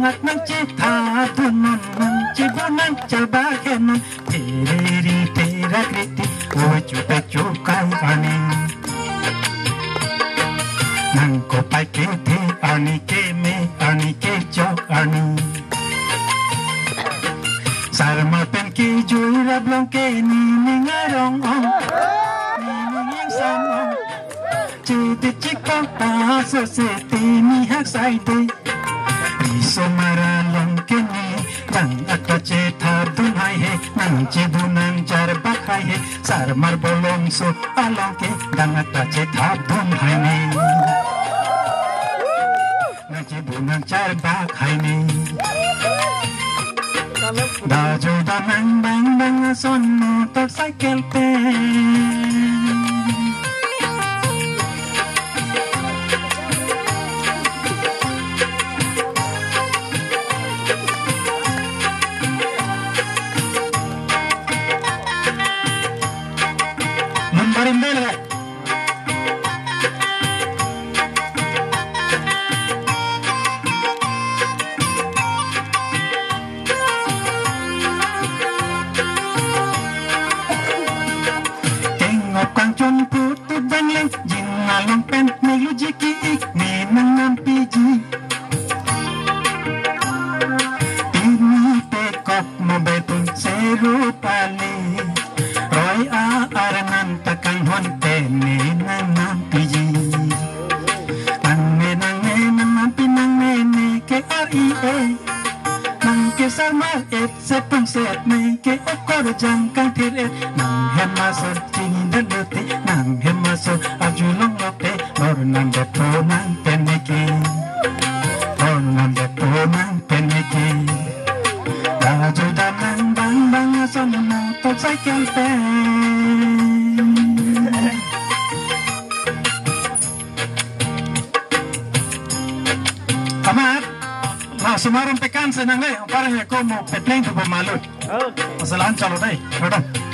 bangat mencita tunan cibunan cabagenan teriri terakriti ucu pecukai ani nangko pai kete ani keme ani kecok ani sarma pen ki jura blong ke ni ngarong ong ni samong citi cikong ta soseti ni hak saite riso maralong kini nang akta ceta dunhai he nang cibunan jar bakai he sarmar bolong so along ke nang akta ceta dunhai ne nang cibunan jar bakai ne Dajo da nang bang bang son motorcycle pe Lembarin dulu pen ni lujiki ni nang piji ini pekop mobetun seru pali roy a aranan takang honte ni nang piji nang pinang ne ke ri nang ke sama sepang set ne ke okor jangkang tire nang hemasot cing dadote nang hemasot ajulong lote Ornan de toman peneki Dajo da nang bang bang son motorcycle pe Amat sumaron pekan senang le parang como petleng tu pemalut. Masalah calo dai. Pardon.